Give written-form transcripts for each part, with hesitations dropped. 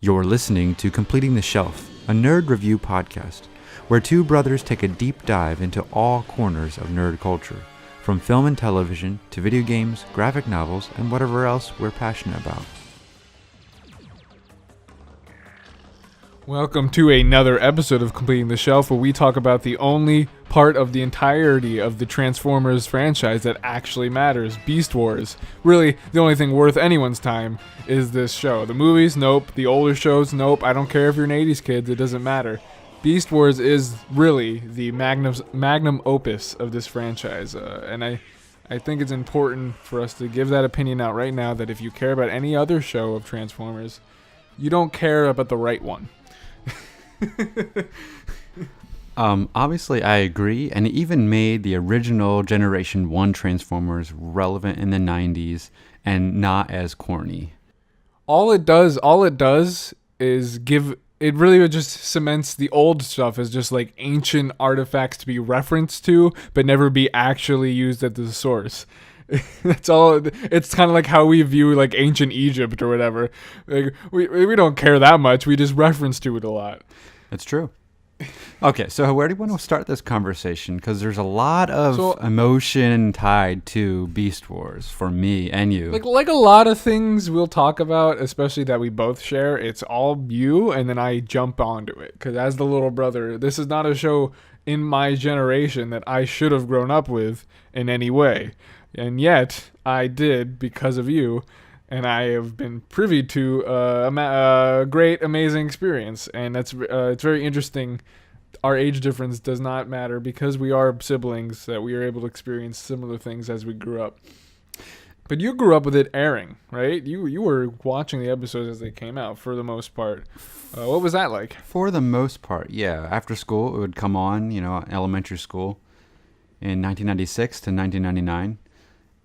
You're listening to Completing the Shelf, a nerd review podcast, where two brothers take a deep dive into all corners of nerd culture, from film and television to video games, graphic novels, and whatever else we're passionate about. Welcome to another episode of Completing the Shelf, where we talk about the only part of the entirety of the Transformers franchise that actually matters, Beast Wars. Really, the only thing worth anyone's time is this show. The movies, nope. The older shows, nope. I don't care if you're an 80s kid, it doesn't matter. Beast Wars is really the magnum opus of this franchise, and I think it's important for us to give that opinion out right now, that if you care about any other show of Transformers, you don't care about the right one. Obviously I agree, and it even made the original Generation 1 Transformers relevant in the 90s and not as corny. All it does is it really just cements the old stuff as just like ancient artifacts to be referenced to, but never be actually used at the source. That's all. It's kind of like how we view like ancient Egypt or whatever. Like we don't care that much. We just reference to it a lot. That's true. Okay, so where do you want to start this conversation? Because there's a lot of emotion tied to Beast Wars for me and you. Like a lot of things we'll talk about, especially that we both share. It's all you, and then I jump onto it. Because as the little brother, this is not a show in my generation that I should have grown up with in any way. And yet, I did because of you, and I have been privy to a great, amazing experience. And it's very interesting. Our age difference does not matter because we are siblings, that we are able to experience similar things as we grew up. But you grew up with it airing, right? You were watching the episodes as they came out for the most part. What was that like? For the most part, yeah. After school, it would come on, elementary school in 1996 to 1999.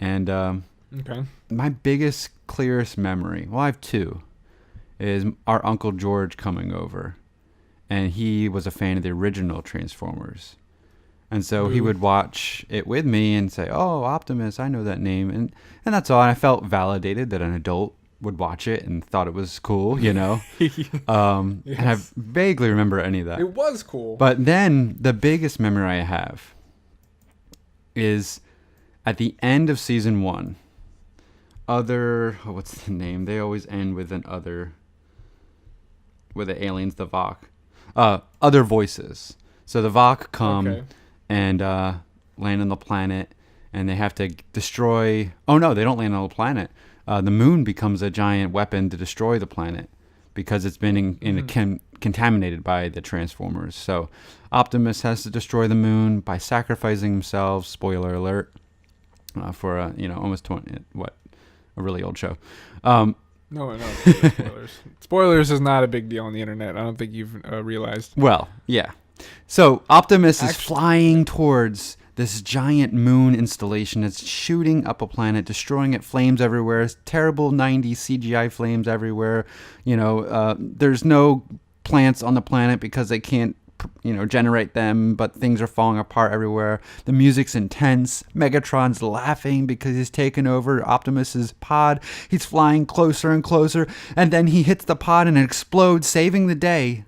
And okay. My biggest, clearest memory, well, I have two, is our Uncle George coming over. And he was a fan of the original Transformers. And so he would watch it with me and say, "Oh, Optimus, I know that name." And that's all. And I felt validated that an adult would watch it and thought it was cool, Yes. And I vaguely remember any of that. It was cool. But then the biggest memory I have is at the end of season 1. What's the name? They always end with an other, with the aliens, the Vok. Other voices. So the Vok come and land on the planet, and they have to destroy. Oh no, they don't land on the planet. The moon becomes a giant weapon to destroy the planet because it's been contaminated by the Transformers. So Optimus has to destroy the moon by sacrificing himself. Spoiler alert for almost 20. A really old show. No, spoilers. Spoilers is not a big deal on the internet. I don't think you've realized. Well, yeah. So Optimus is flying towards this giant moon installation. It's shooting up a planet, destroying it, flames everywhere, terrible 90s CGI flames everywhere. There's no plants on the planet because they can't generate them, but things are falling apart everywhere. The music's intense. Megatron's laughing because he's taken over Optimus's pod. He's flying closer and closer, and then he hits the pod and it explodes, saving the day.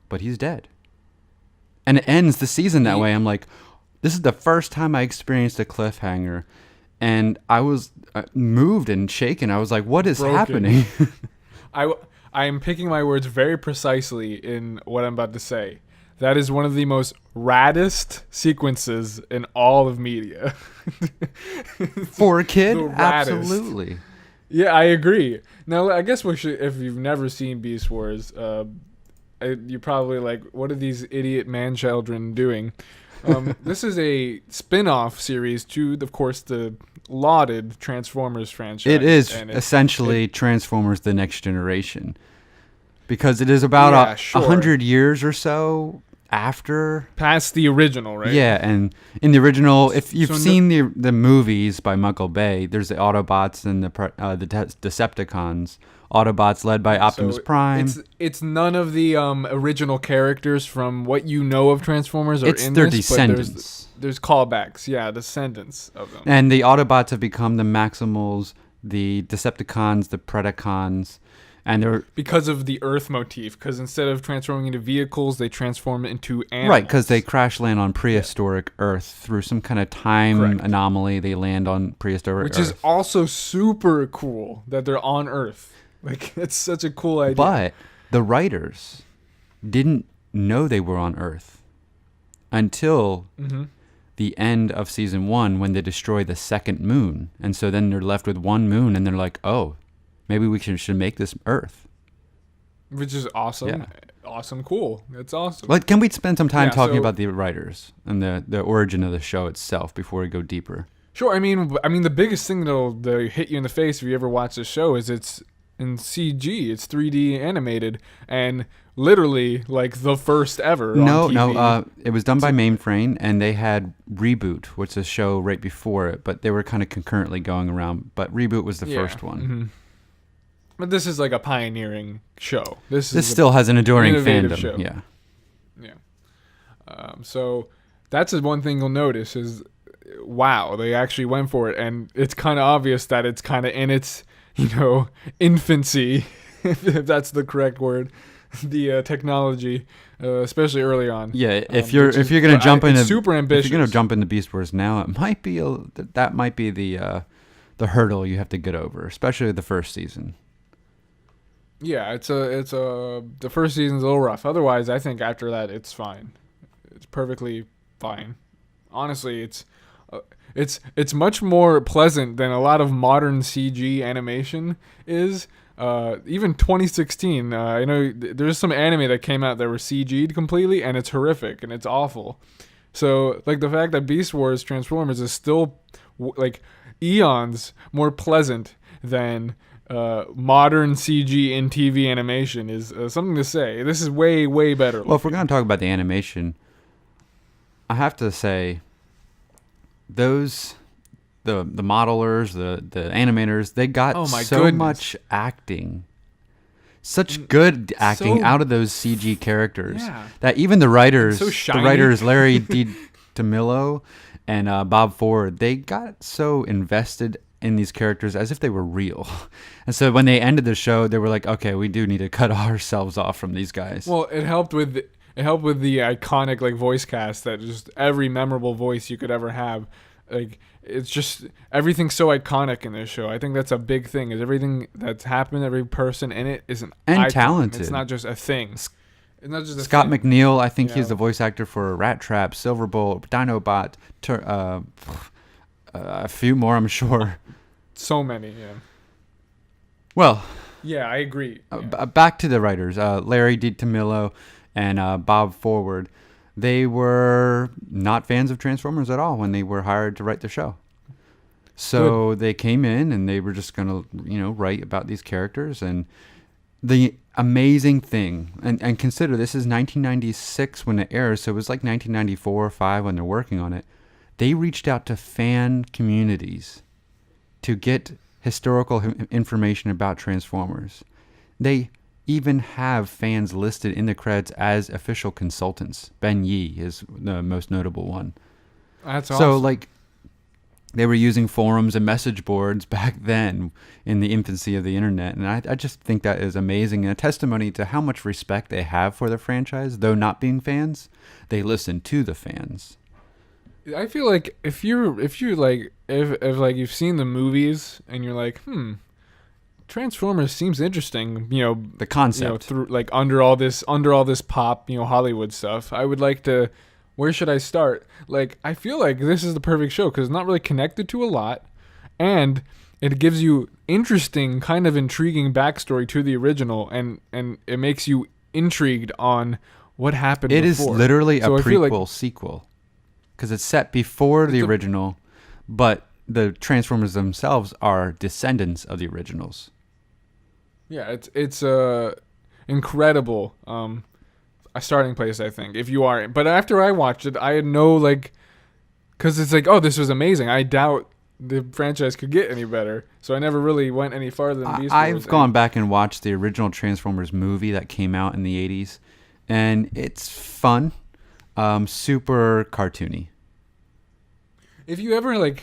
But he's dead. And it ends the season that way. I'm like, this is the first time I experienced a cliffhanger, and I was moved and shaken. I was like, what is happening? I am picking my words very precisely in what I'm about to say. That is one of the most raddest sequences in all of media. For a kid? Absolutely. Yeah, I agree. Now, I guess we should, if you've never seen Beast Wars, you're probably like, what are these idiot man-children doing? This is a spin-off series to, of course, the lauded Transformers franchise. It is essentially Transformers The Next Generation, because it is about 100 years or so after. Past the original, right? Yeah, and in the original, if you've seen the movies by Michael Bay, there's the Autobots and the Decepticons. Autobots led by Optimus Prime. It's none of the original characters from what you know of Transformers it's their descendants. There's callbacks, descendants of them. And the Autobots have become the Maximals, the Decepticons, the Predacons, And they're because of the Earth motif. Because instead of transforming into vehicles, they transform into animals. right, because they crash land on prehistoric Earth through some kind of time Correct. anomaly. They land on prehistoric Which Earth. is also super cool that they're on Earth. Like, it's such a cool idea. But the writers didn't know they were on Earth until the end of season 1 when they destroy the second moon. And so then they're left with one moon, and they're like, oh, maybe we should make this Earth. Which is awesome. Yeah. Awesome, cool. That's awesome. But can we spend some time talking so- about the writers and the origin of the show itself before we go deeper? Sure, I mean, the biggest thing that'll hit you in the face if you ever watch the show is it's in CG. It's 3D animated, and literally like the first ever. No, on TV. it was done by Mainframe, and they had Reboot, which is a show right before it, but they were kind of concurrently going around. But Reboot was the first one. Mm-hmm. But this is like a pioneering show. This Still has an enduring innovative fandom. show. Yeah. So that's the one thing you'll notice is, wow, they actually went for it, and it's kind of obvious that it's kind of in its, infancy, if that's the correct word, the technology, especially early on. Yeah, if you're gonna jump into super ambitious, if you're gonna jump into Beast Wars now, it might be that might be the hurdle you have to get over, especially the first season. Yeah, the first season's a little rough. Otherwise, I think after that it's fine. It's perfectly fine. Honestly, it's much more pleasant than a lot of modern CG animation is. Even 2016, I know there's some anime that came out that were CG'd completely, and it's horrific and it's awful. So, like, the fact that Beast Wars Transformers is still like eons more pleasant than modern CG in TV animation is something to say. This is way, way better. Well, if we're going to talk about the animation, I have to say the modelers, the animators, they got much acting. Such good acting out of those CG characters that even the writers, Larry DiMillo and Bob Ford, they got so invested in these characters as if they were real. And so when they ended the show, they were like, okay, we do need to cut ourselves off from these guys. Well, it helped with the iconic like voice cast, that just every memorable voice you could ever have. Like, it's just everything's so iconic in this show. I think that's a big thing. Is everything that's happened, every person in it is an icon. Talented. It's not just a thing. It's not just Scott McNeil, I think he's the voice actor for Rat Trap, Silverbolt, Dinobot, a few more, I'm sure. So many, yeah. Well, yeah, I agree. Back to the writers, Larry DiMillo and Bob Forward. They were not fans of Transformers at all when they were hired to write the show. So they came in and they were just going to, write about these characters. And the amazing thing, and consider this is 1996 when it airs, so it was like 1994 or 5 when they're working on it. They reached out to fan communities to get historical information about Transformers. They even have fans listed in the credits as official consultants. Ben Yee is the most notable one. That's so awesome. Like, they were using forums and message boards back then in the infancy of the internet, and I just think that is amazing and a testimony to how much respect they have for the franchise. Though not being fans, they listen to the fans. I feel like if you've seen the movies and you're like, Transformers seems interesting, the concept, through like under all this pop, Hollywood stuff. I would like to. Where should I start? Like, I feel like this is the perfect show because it's not really connected to a lot, and it gives you interesting, kind of intriguing backstory to the original, and it makes you intrigued on what happened. It before. Is literally so a prequel sequel because it's set before the original, but the Transformers themselves are descendants of the originals. Yeah, it's incredible a starting place, I think, if you are. But after I watched it, I had no because it's like, oh, this was amazing. I doubt the franchise could get any better, so I never really went any farther than Beast Wars. I've gone back and watched the original Transformers movie that came out in the 80s, and it's fun, super cartoony. If you ever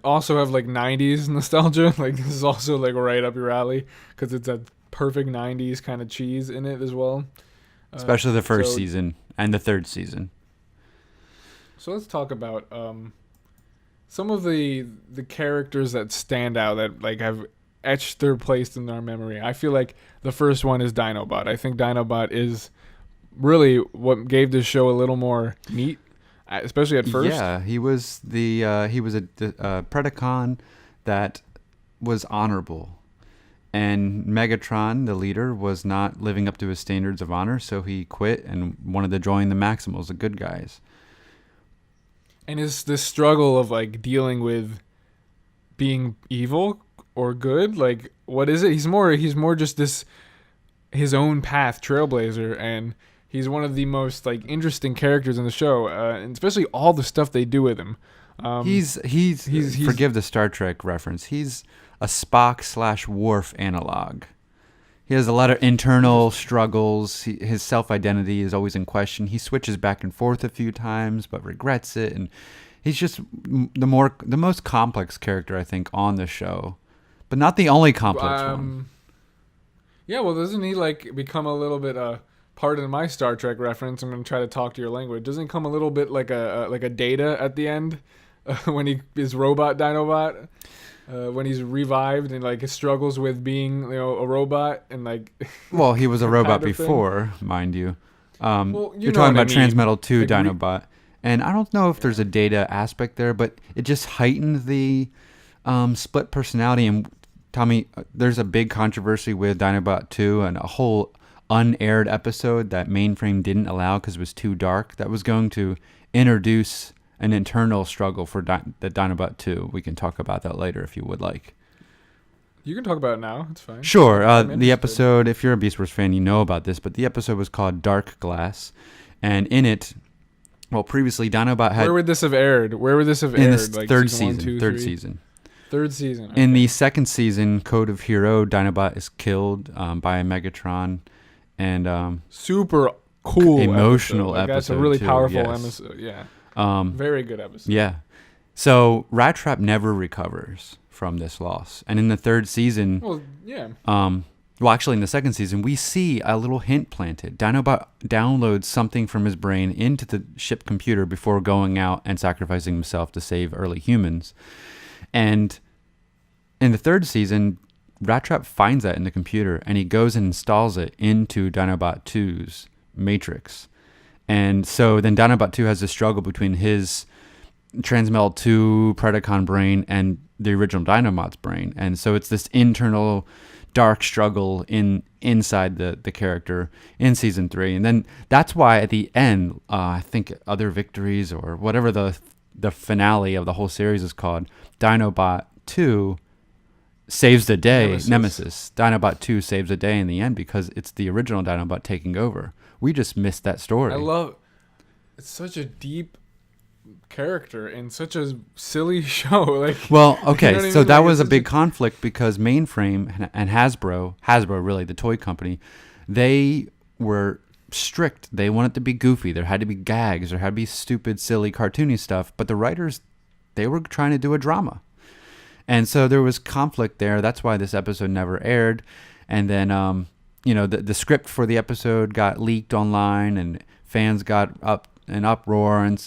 also have 90s nostalgia, this is also right up your alley because it's a perfect 90s kind of cheese in it as well. Especially the first so- season and the third season. So let's talk about some of the characters that stand out that like have etched their place in our memory. I feel like the first one is Dinobot. I think Dinobot is really what gave this show a little more meat, especially at first. Yeah, he was a Predacon that was honorable. And Megatron, the leader, was not living up to his standards of honor, so he quit and wanted to join the Maximals, the good guys. And it's this struggle of like dealing with being evil or good. Like, what is it? He's more just this his own path trailblazer, and he's one of the most like interesting characters in the show, and especially all the stuff they do with him. He's forgive the Star Trek reference. He's a Spock / Worf analog. He has a lot of internal struggles. His self-identity is always in question. He switches back and forth a few times, but regrets it. And he's just the most complex character, I think, on the show, but not the only complex one. Yeah, well, doesn't he like become a little bit? Pardon my Star Trek reference. I'm going to try to talk to your language. Doesn't he come a little bit like a Data at the end when he is robot Dinobot? When he's revived and like struggles with being a robot and like well, he was a robot kind of before, mind you. Well, you're talking about what I mean. Transmetal 2 Like, Dinobot, and I don't know if there's a Data aspect there, but it just heightened the split personality. And Tommy, there's a big controversy with Dinobot 2 and a whole unaired episode that Mainframe didn't allow because it was too dark. That was going to introduce an internal struggle for the Dinobot 2. We can talk about that later if you would like. You can talk about it now. It's fine. Sure. I'm The interested. episode, if you're a Beast Wars fan, you know about this, but the episode was called Dark Glass. And in it, well, previously Dinobot had... Where would this have aired? in the Like third season season. 1, 2, Third 3? season. Third season. In okay. the second season, Code of Hero, Dinobot is killed by Megatron. And super cool, emotional episode. Like, that's a episode really too, powerful yes. episode. Yeah, um, very good episode. yeah. So Rat Trap never recovers from this loss. And in the third season... Well, yeah. Well, actually, in the second season, we see a little hint planted. Dinobot downloads something from his brain into the ship computer before going out and sacrificing himself to save early humans. And in the third season, Rat Trap finds that in the computer, and he goes and installs it into Dinobot 2's matrix. And so then Dinobot 2 has this struggle between his Transmetal 2 Predacon brain and the original Dinobot's brain. And so it's this internal dark struggle inside the character in season 3. And then that's why at the end, I think Other Victories or whatever the finale of the whole series is called, Dinobot 2 saves the day. Nemesis. Dinobot 2 saves the day in the end because it's the original Dinobot taking over. We just missed that story. It's such a deep character in such a silly show. Like, well, okay, you know what I so mean? that Like, was a it's big conflict because Mainframe and Hasbro really, the toy company, they were strict. They wanted to be goofy. There had to be gags. There had to be stupid, silly, cartoony stuff. But the writers, they were trying to do a drama. And so there was conflict there. That's why this episode never aired. And then, the script for the episode got leaked online and fans got up an uproar and,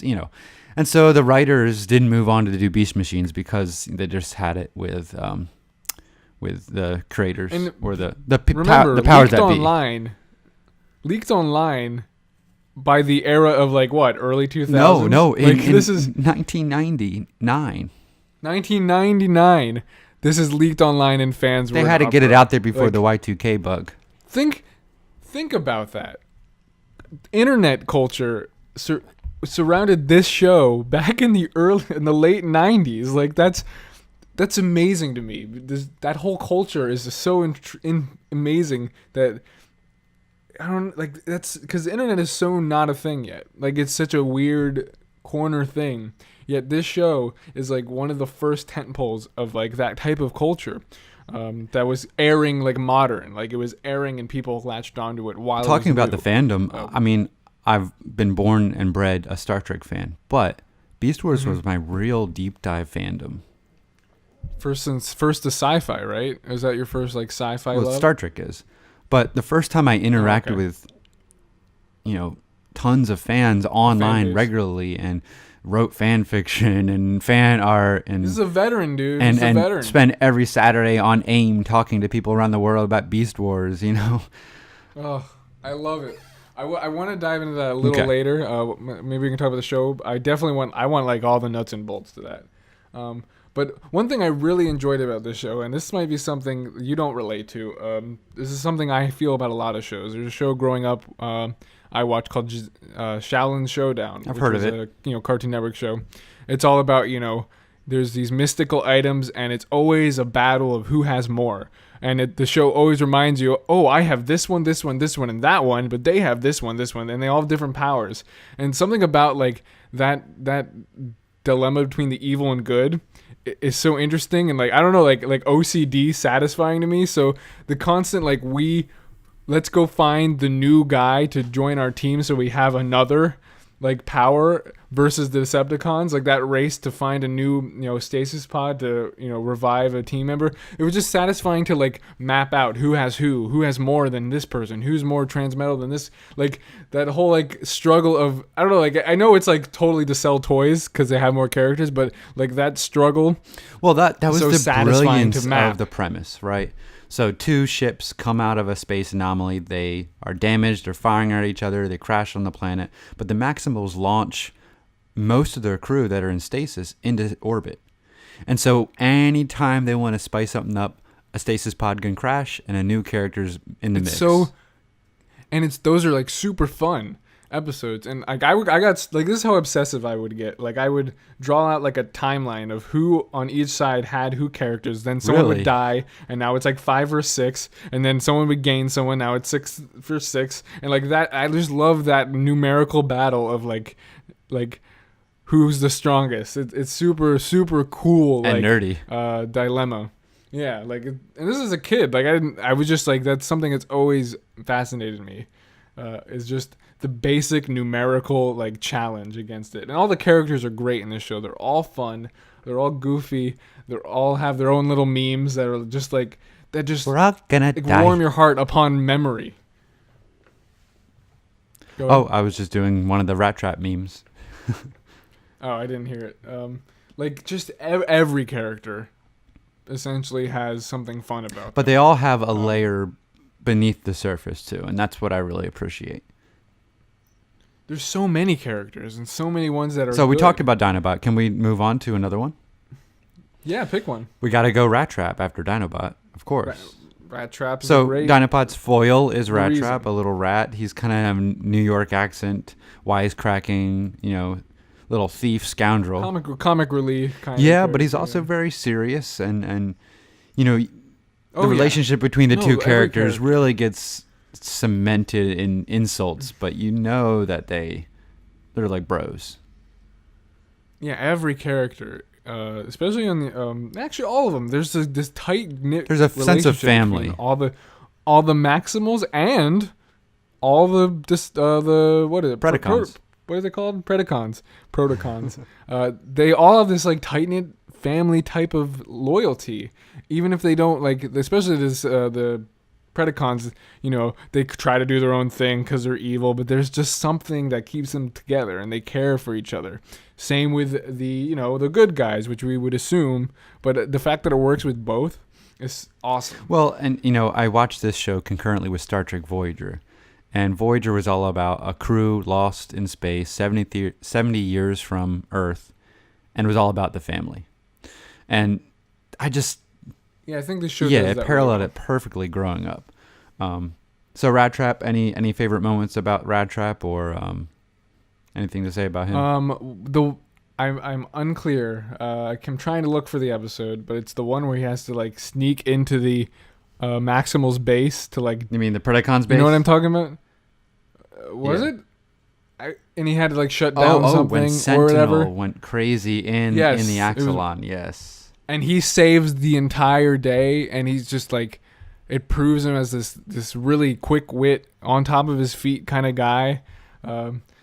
And so the writers didn't move on to do Beast Machines because they just had it with the creators And or the remember, powers that be. Leaked online by the era of like what, early 2000s? No, this is 1999. 1999. This is leaked online and fans They were had to in get it uproar. out there before Like, the Y2K bug. Think about that. Internet culture surrounded this show back in the late 90s. Like that's amazing to me. That whole culture is just so amazing that I don't like. That's because the internet is so not a thing yet. Like it's such a weird corner thing. Yet this show is like one of the first tentpoles of like that type of culture. That was airing like modern, like it was airing and people latched onto it while Talking it was about the new. fandom, I mean, I've been born and bred a Star Trek fan, but Beast Wars was my real deep dive fandom. First to sci-fi, right? Is that your first like sci-fi Well, love? Star Trek is. But the first time I interacted okay. with, tons of fans online base. regularly and wrote fan fiction and fan art and This is a veteran, dude. and This is a and veteran. spend every Saturday on AIM talking to people around the world about Beast Wars. Oh, I love it. I want to dive into that a little Okay. later. Maybe we can talk about the show. I want like all the nuts and bolts to that. But one thing I really enjoyed about this show, and this might be something you don't relate to. This is something I feel about a lot of shows. There's a show growing up I watched called Shaolin Showdown. I've which heard was of it. A Cartoon Network show. It's all about there's these mystical items, and it's always a battle of who has more. And the show always reminds you, oh, I have this one, and that one, but they have this one, and they all have different powers. And something about like that dilemma between the evil and good is so interesting, and like I don't know, like OCD satisfying to me. So the constant like let's go find the new guy to join our team, so we have another like power versus the Decepticons, like that race to find a new stasis pod to revive a team member. It was just satisfying to like map out who has more than this person, who's more transmetal than this, like that whole like struggle of, I don't know, like I know it's like totally to sell toys because they have more characters, but like that struggle. Well, that was so the satisfying brilliance to map. of the premise, right? So two ships come out of a space anomaly. They are damaged. They're firing at each other. They crash on the planet. But the Maximals launch most of their crew that are in stasis into orbit. And so anytime they want to spice something up, a stasis pod can crash and a new character's in the mix. And those are like super fun episodes, and like I got like, this is how obsessive I would get. Like I would draw out like a timeline of who on each side had who characters, then someone Really? would die, and now it's like 5 or 6, and then someone would gain someone, now it's 6 for 6, and like that. I just love that numerical battle of like who's the strongest. It's super super cool And like nerdy. dilemma. Yeah, like, and this is a kid. Like I was just like, that's something that's always fascinated me. Is just the basic numerical like challenge against it. And all the characters are great in this show. They're all fun. They're all goofy. They all have their own little memes that are just like, that just We're all gonna like die. warm your heart upon memory. Go Oh, ahead. I was just doing one of the Rat Trap memes. Oh, I didn't hear it. Like just every character essentially has something fun about But them. they all have a layer beneath the surface too, and that's what I really appreciate. There's so many characters and so many ones that are So we good. talked about Dinobot. Can we move on to another one? Yeah, pick one. We got to go Rat Trap after Dinobot, of course. Rat Trap is So great. Dinobot's foil is Rat reason. Trap, a little rat. He's kind of have a New York accent, wisecracking, little thief scoundrel. comic relief kind of. Yeah, but he's character, also yeah. very serious, and the Oh, yeah. relationship between the No, two every characters character. really gets cemented in insults, but you know that they're like bros. Yeah, every character, especially on the actually all of them. There's this tight knit. There's a sense of family. All the Maximals and all the what is it? Predacons. What are they called? Predacons. Protacons. They all have this like tight knit family type of loyalty, even if they don't like. Especially the Predacons, they try to do their own thing because they're evil, but there's just something that keeps them together and they care for each other. Same with the good guys, which we would assume, but the fact that it works with both is awesome. Well, and I watched this show concurrently with Star Trek Voyager, and Voyager was all about a crew lost in space 70 years from Earth, and it was all about the family. And I just Yeah, I think this show yeah, does it that paralleled really it perfectly growing up. So Rat Trap, any favorite moments about Rat Trap or anything to say about him? well. I'm unclear. I'm trying to look for the episode, but it's the one where he has to like sneak into the Maximal's base to like. You mean the Predacons base? You know what I'm talking about? Was Yeah. it? And he had to like shut down when something or Sentinel whatever. went crazy in Yes, the it was- Axelon. Yes. And he saves the entire day, and he's just like, it proves him as this really quick wit, on top of his feet kind of guy.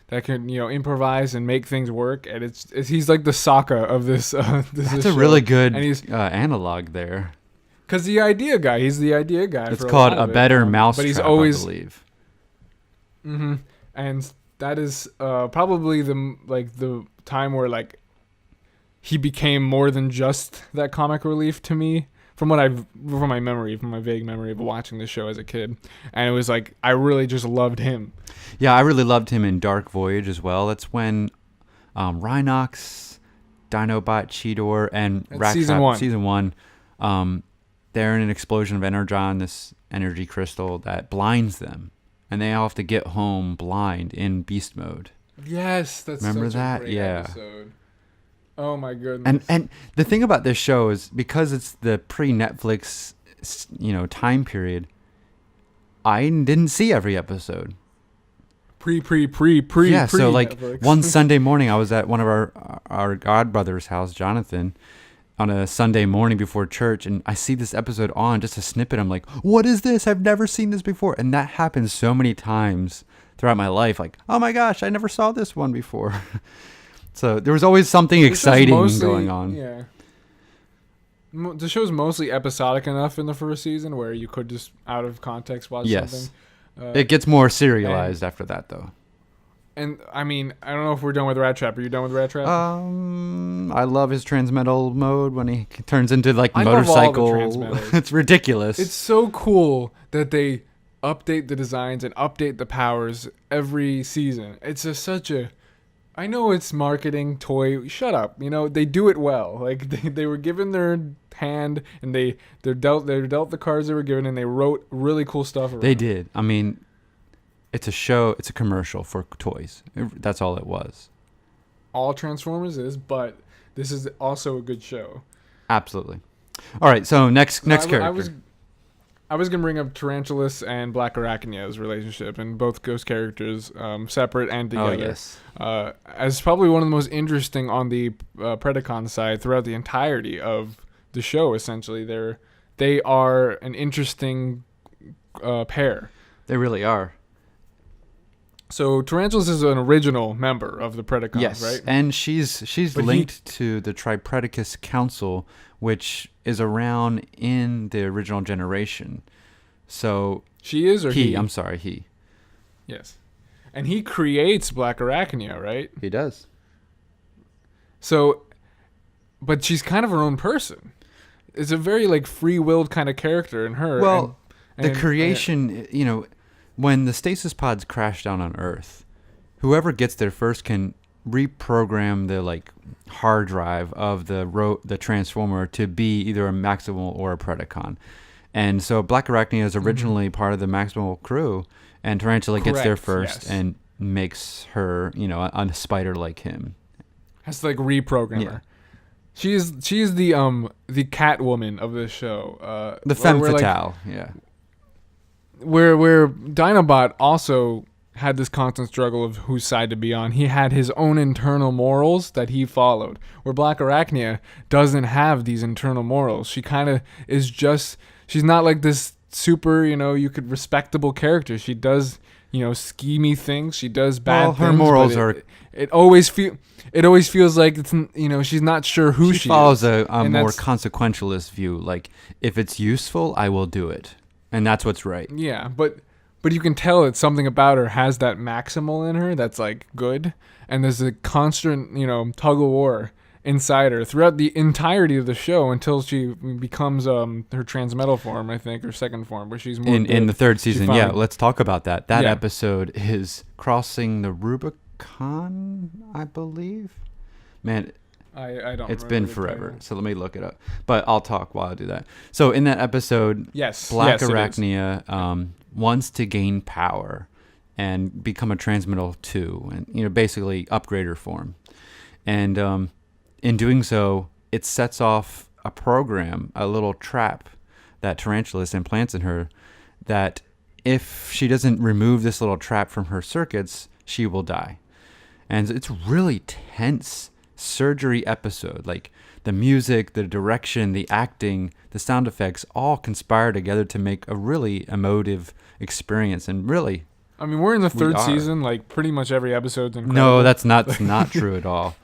that can improvise and make things work, and he's like the Sokka of this. That's a really good analog there. Because the idea guy, he's the idea guy. It's called a better mousetrap, but he's always, I believe. Mm-hmm. And that is probably the time where like he became more than just that comic relief to me. From my vague memory of watching the show as a kid, and it was like I really just loved him. Yeah, I really loved him in Dark Voyage as well. That's when Rhinox, Dinobot, Cheetor, and season one, they're in an explosion of energon, this energy crystal that blinds them, and they all have to get home blind in beast mode. Yes, that's remember such that? A great episode. Oh my goodness! And the thing about this show is because it's the pre-Netflix, time period. I didn't see every episode. Pre. Yeah, so like Netflix. One Sunday morning, I was at one of our godbrother's house, Jonathan, on a Sunday morning before church, and I see this episode on, just a snippet. I'm like, what is this? I've never seen this before. And that happens so many times throughout my life. Like, oh my gosh, I never saw this one before. So there was always something exciting going on. Yeah. The show's mostly episodic enough in the first season where you could just out of context watch something. It gets more serialized after that, though. And I mean, I don't know if we're done with Rat Trap. Are you done with Rat Trap? I love his transmetal mode when he turns into like motorcycle. It's ridiculous. It's so cool that they update the designs and update the powers every season. It's just such a. I know it's marketing toy. Shut up. They do it well. Like they were given their hand and they're dealt the cards they were given, and they wrote really cool stuff around. They did. I mean, it's a show. It's a commercial for toys. That's all it was. All Transformers is, but this is also a good show. Absolutely. All right. So next character. I was gonna bring up Tarantulas and Black Arachnia's relationship, and both ghost characters, separate and together. Oh yes. As probably one of the most interesting on the Predacon side throughout the entirety of the show. Essentially, they are an interesting pair. They really are. So Tarantulas is an original member of the Predacons, yes, right? And she's linked to the Tripredacus Council, which is around in the original generation. So she is, or he? I'm sorry, he. Yes, and he creates Black Arachnia, right? He does. So, but she's kind of her own person. It's a very like free-willed kind of character in her. Well, the creation, when the stasis pods crash down on Earth, whoever gets there first can reprogram the like hard drive of the transformer to be either a Maximal or a Predacon. And so Black Arachnia is originally part of the Maximal crew, and Tarantula gets there first and makes her, a spider like him. Has to like reprogram her. She is the Catwoman of this show. The femme fatale, yeah. Where Dinobot also had this constant struggle of whose side to be on. He had his own internal morals that he followed. Where Black Arachnia doesn't have these internal morals. She kind of is just. She's not like this super, respectable character. She does, schemy things. She does bad things. Her morals are. It always feels like it's, she's not sure who she is. She follows a more consequentialist view. Like, if it's useful, I will do it. And that's what's right. Yeah, but you can tell that something about her has that Maximal in her that's like good. And there's a constant, tug of war inside her throughout the entirety of the show until she becomes her transmetal form, I think, or second form, where she's more in the third season. Yeah, let's talk about that. That episode is Crossing the Rubicon, I believe. Man, I don't. It's been forever, so let me look it up. But I'll talk while I do that. So in that episode, Black Arachnia wants to gain power and become a transmetal too, and basically upgrade her form. And in doing so, it sets off a program, a little trap that Tarantulas implants in her. That if she doesn't remove this little trap from her circuits, she will die. And it's really tense surgery episode. Like the music, the direction, the acting, the sound effects all conspire together to make a really emotive experience, and really I mean, we're in the We third are. season. Like pretty much every episode's incredible. No, that's not true at all.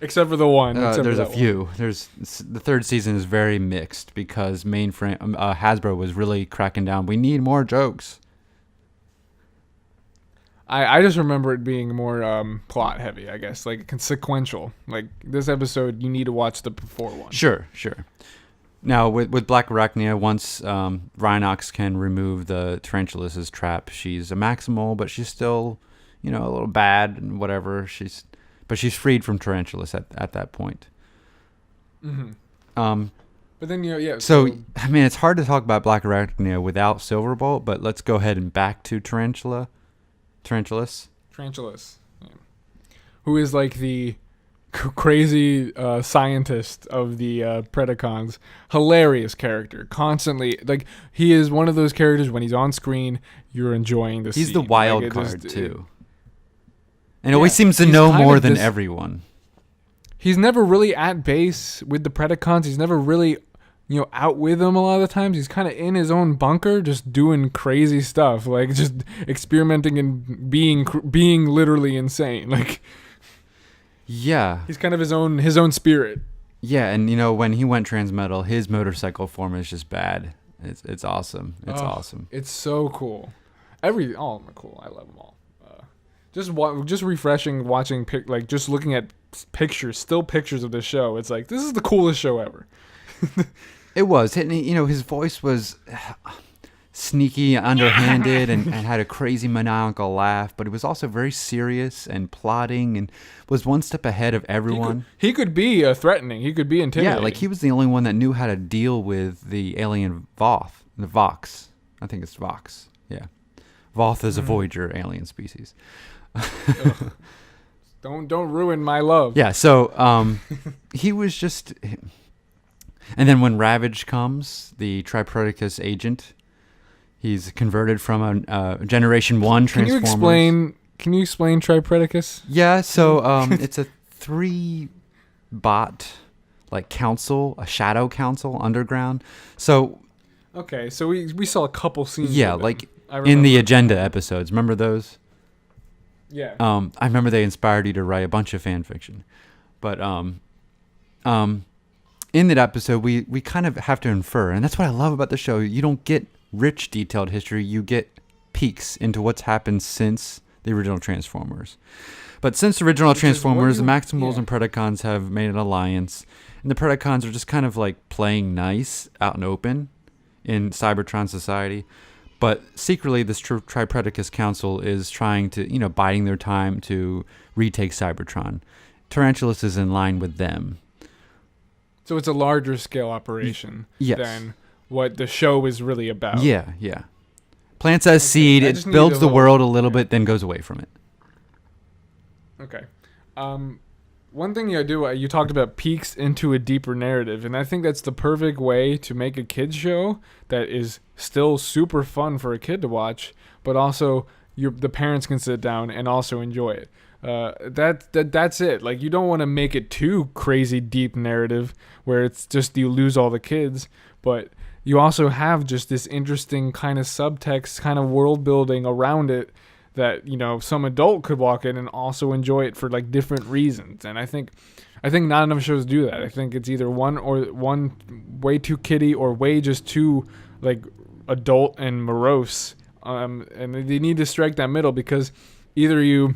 except for the one. except There's for a that few. The third season is very mixed because Hasbro was really cracking down. We need more jokes. I just remember it being more plot heavy, I guess, like sequential. Like this episode, you need to watch the before one. Sure. Now with Black Arachnia, once Rhinox can remove the Tarantulas' trap, she's a maximal, but she's still, a little bad and whatever. She's freed from Tarantulas at that point. Mm-hmm. But then So I mean, it's hard to talk about Black Arachnia without Silverbolt, but let's go ahead and back to Tarantulas. Yeah. Who is like the crazy scientist of the Predacons. Hilarious character. Constantly, like, he is one of those characters when he's on screen, you're enjoying the scene. He's the wild Like, card, just, too. And always seems to know more than everyone. He's never really at base with the Predacons. He's never really, out with them a lot of the times. He's kind of in his own bunker, just doing crazy stuff, like just experimenting and being literally insane. Like, yeah, he's kind of his own spirit. Yeah, and when he went transmetal, his motorcycle form is just bad. It's awesome. It's awesome. It's so cool. All of them are cool. I love them all. Just refreshing watching just looking at still pictures of this show. It's like, this is the coolest show ever. It was. His voice was sneaky, underhanded, and had a crazy maniacal laugh, but it was also very serious and plotting and was one step ahead of everyone. He could be threatening. He could be intimidating. Yeah, like he was the only one that knew how to deal with the alien the Vox. I think it's Vox. Yeah. Voth is a Voyager alien species. Don't ruin my love. Yeah, so he was just... And then when Ravage comes, the Triproticus agent, he's converted from a Generation 1 Transformers. Can you explain Triproticus? Yeah, so it's a 3-bot council, a shadow council underground. So okay, so we saw a couple scenes. Yeah, of it. in the agenda episodes. Remember those? Yeah. I remember they inspired you to write a bunch of fan fiction. But in that episode, we kind of have to infer, and that's what I love about the show. You don't get rich, detailed history. You get peeks into what's happened since the original Transformers. But since the original Transformers, the Maximals and Predacons have made an alliance, and the Predacons are just kind of playing nice out and open in Cybertron society. But secretly, this Tripredacus Council is trying to, biding their time to retake Cybertron. Tarantulas is in line with them. So it's a larger scale operation than what the show is really about. Yeah. Plants as seed, it builds the world a little bit, then goes away from it. Okay. One thing you talked about peeks into a deeper narrative, and I think that's the perfect way to make a kid's show that is still super fun for a kid to watch, but also the parents can sit down and also enjoy it. That's it. Like, you don't want to make it too crazy deep narrative where it's just you lose all the kids, but you also have just this interesting kind of subtext, kind of world building around it that some adult could walk in and also enjoy it for different reasons. And I think not enough shows do that. I think it's either one way too kiddie or way just too adult and morose. And they need to strike that middle, because either you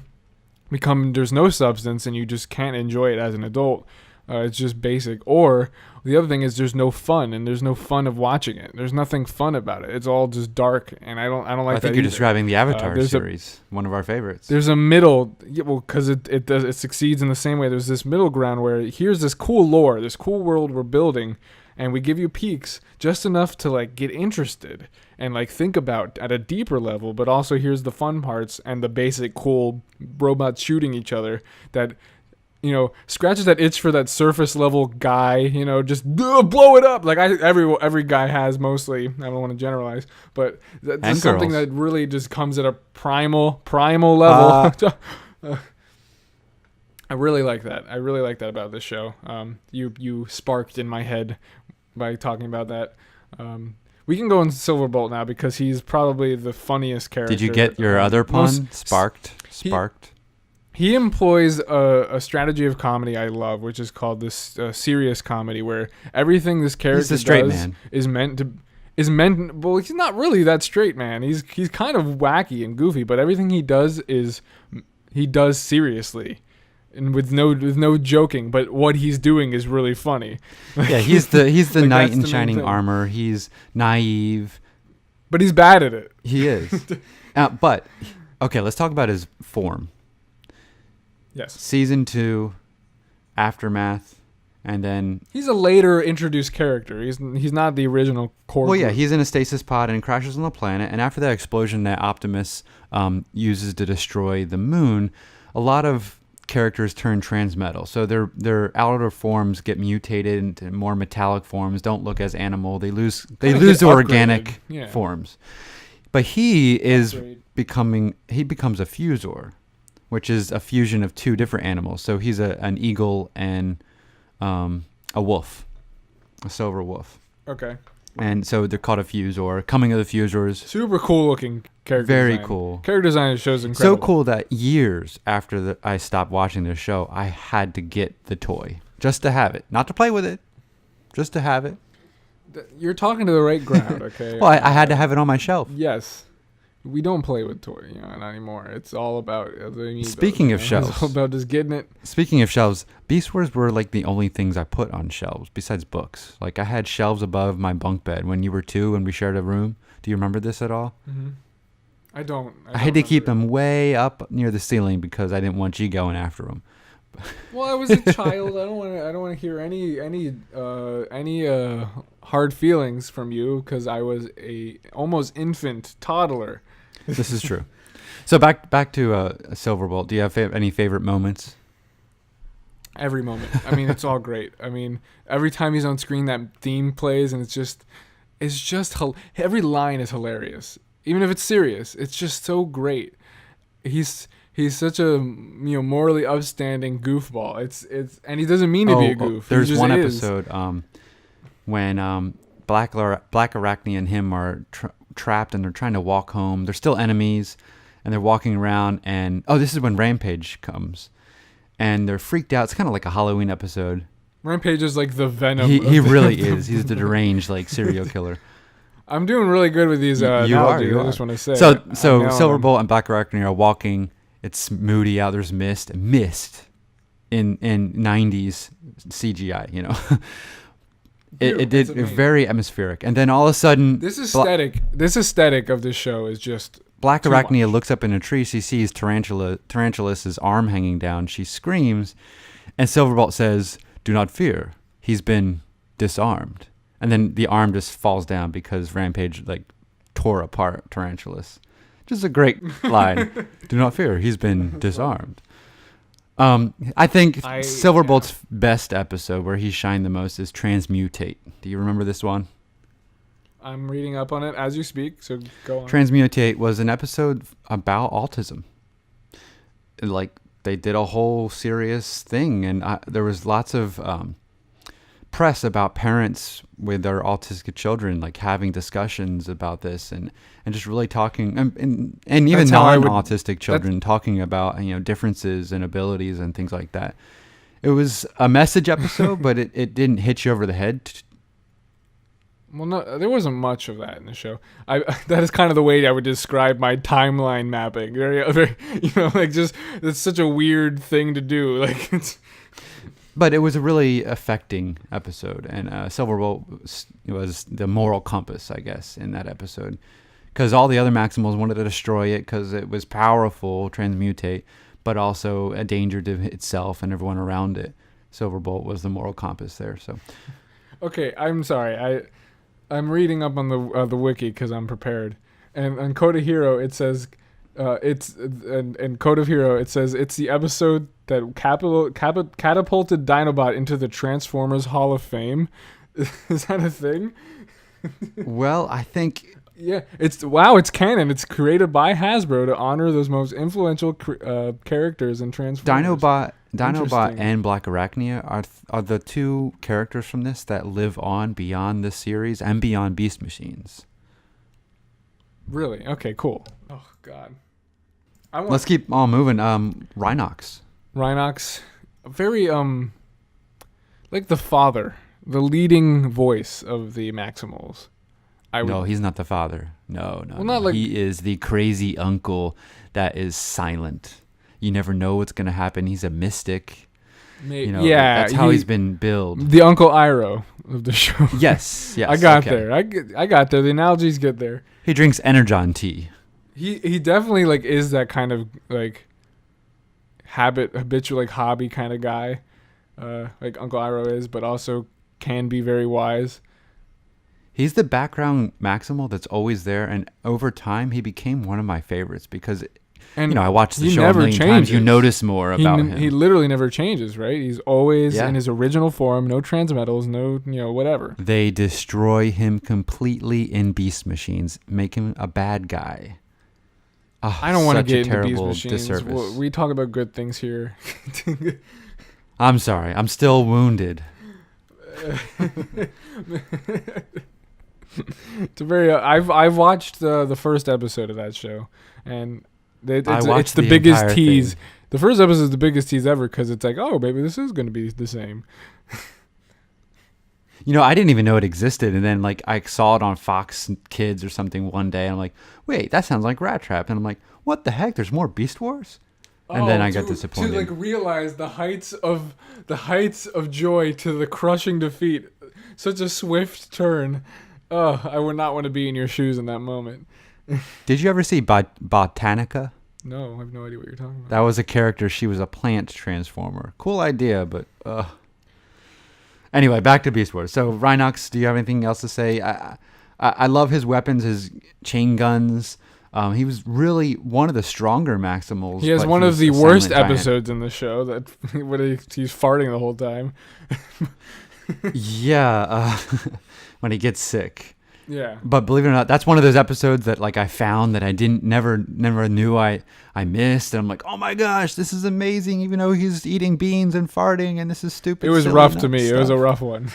there's no substance and you just can't enjoy it as an adult. It's just basic. Or the other thing is there's no fun, and there's no fun of watching it. There's nothing fun about it. It's all just dark, and I don't like that. I think you're describing the Avatar series, one of our favorites. There's a middle, because it succeeds in the same way. There's this middle ground where here's this cool lore, this cool world we're building, and we give you peeks just enough to get interested and think about at a deeper level, but also here's the fun parts and the basic cool robots shooting each other that scratches that itch for that surface level guy, just blow it up. Every guy has, mostly. I don't want to generalize, but that's something that really just comes at a primal level. I really like that. I really like that about this show. You sparked in my head by talking about that. we can go into Silverbolt now because he's probably the funniest character. Did you get your other pun? Sparked. He employs a strategy of comedy I love, which is called this serious comedy, where everything this character does is meant. Well, he's not really that straight man. He's kind of wacky and goofy, but everything he does seriously, and with no joking. But what he's doing is really funny. Yeah, he's the like knight in the shining armor. He's naive, but he's bad at it. He is. But okay, let's talk about his form. Yes. Season 2, Aftermath. And then he's a later introduced character. He's not the original core. Well, yeah, he's in a stasis pod and crashes on the planet. And after that explosion that Optimus uses to destroy the moon, a lot of characters turn transmetal. So their outer forms get mutated into more metallic forms. Don't look as animal. They lose their organic forms. But he becomes a fusor, which is a fusion of two different animals. So he's an eagle and a wolf, a silver wolf. Okay. And so they're called a fusor. Coming of the Fusors. Super cool looking character Very design. cool. Character design shows incredible. So cool that years after I stopped watching the show, I had to get the toy just to have it. Not to play with it, just to have it. You're talking to the right crowd, okay? Well, I had to have it on my shelf. Yes. We don't play with toy, not anymore. It's all about the amiibos. Speaking of shelves. It's all about just getting it. Speaking of shelves, Beast Wars were like the only things I put on shelves besides books. Like I had shelves above my bunk bed when you were 2 and we shared a room. Do you remember this at all? Mm-hmm. I don't had to keep them way up near the ceiling because I didn't want you going after them. Well, I was a child. I don't want to hear any hard feelings from you because I was a almost infant toddler. This is true. So back to Silverbolt. Do you have any favorite moments? Every moment. I mean, it's all great. I mean, every time he's on screen, that theme plays, and it's just every line is hilarious. Even if it's serious, it's just so great. He's such a morally upstanding goofball. It's and he doesn't mean to be a goof. There's one episode when Black Arachne and him are trapped and they're trying to walk home. They're still enemies, and they're walking around. And this is when Rampage comes, and they're freaked out. It's kind of like a Halloween episode. Rampage is like the Venom. He really is. He's the deranged serial killer. I'm doing really good with these analogies. I just want to say. So Silverbolt and Black Arachne are walking. It's moody out. There's mist in 90s CGI. It did very atmospheric, and then all of a sudden, this aesthetic of this show is just Black Arachnia looks up in a tree. She sees Tarantulas' arm hanging down. She screams, and Silverbolt says, "Do not fear. He's been disarmed." And then the arm just falls down because Rampage tore apart Tarantulas. Just a great line. Do not fear. He's been disarmed. I think Silverbolt's best episode where he shined the most is Transmutate. Do you remember this one? I'm reading up on it as you speak, so go on. Transmutate was an episode about autism. They did a whole serious thing, and there was lots of press about parents with their autistic children having discussions about this and just really talking and even non-autistic children talking about differences and abilities and things like that. It was a message episode, but it didn't hit you over the head. Well, no, there wasn't much of that in the show. That is kind of the way I would describe my timeline mapping. Very it's such a weird thing to do. But it was a really affecting episode, and Silverbolt was the moral compass, I guess, in that episode. Because all the other Maximals wanted to destroy it because it was powerful, transmutate, but also a danger to itself and everyone around it. Silverbolt was the moral compass there. So, okay, I'm sorry. I'm reading up on the wiki because I'm prepared. And on Code of Hero, it says in Code of Hero, it says it's the episode that catapulted Dinobot into the Transformers Hall of Fame. Is that a thing? Well, I think... Yeah, it's canon. It's created by Hasbro to honor those most influential characters in Transformers. Dinobot and Black Arachnia are the two characters from this that live on beyond this series and beyond Beast Machines. Really? Okay, cool. Oh God. Let's keep on moving. Rhinox. Rhinox, very like the father, the leading voice of the Maximals. No, he's not the father. No. Well, not like- he is the crazy uncle that is silent. You never know what's gonna happen. He's a mystic. That's how he's been billed. The Uncle Iroh of the show. Yes. I got there. I got there. The analogies get there. He drinks Energon tea. He definitely like is that kind of like habitual like hobby kind of guy, like Uncle Iroh is, but also can be very wise. He's the background Maximal that's always there, and over time he became one of my favorites because, I watched the show a million times. You notice more about him. He literally never changes, right? He's always in his original form, no transmetals, no whatever. They destroy him completely in Beast Machines, make him a bad guy. Oh, I don't want to get into Beast Machines. Disservice. We talk about good things here. I'm sorry. I'm still wounded. It's a very. I've watched the first episode of that show, and it's the biggest tease. Thing. The first episode is the biggest tease ever because it's like, oh, maybe this is going to be the same. I didn't even know it existed, and then like I saw it on Fox Kids or something one day, and I'm like, wait, that sounds like Rat Trap, and I'm like, what the heck? There's more Beast Wars, and then I got disappointed. To like realize the heights of joy to the crushing defeat, such a swift turn. Oh, I would not want to be in your shoes in that moment. Did you ever see Botanica? No, I have no idea what you're talking about. That was a character. She was a plant transformer. Cool idea, but anyway, back to Beast Wars. So Rhinox, do you have anything else to say? I love his weapons, his chain guns. He was really one of the stronger Maximals. He has one of the worst episodes in the show that he's farting the whole time. Yeah, when he gets sick. Yeah. But believe it or not, that's one of those episodes that like I found that I never knew I missed, and I'm like, oh my gosh, this is amazing. Even though he's eating beans and farting, and this is stupid. It was rough to me. Stuff. It was a rough one.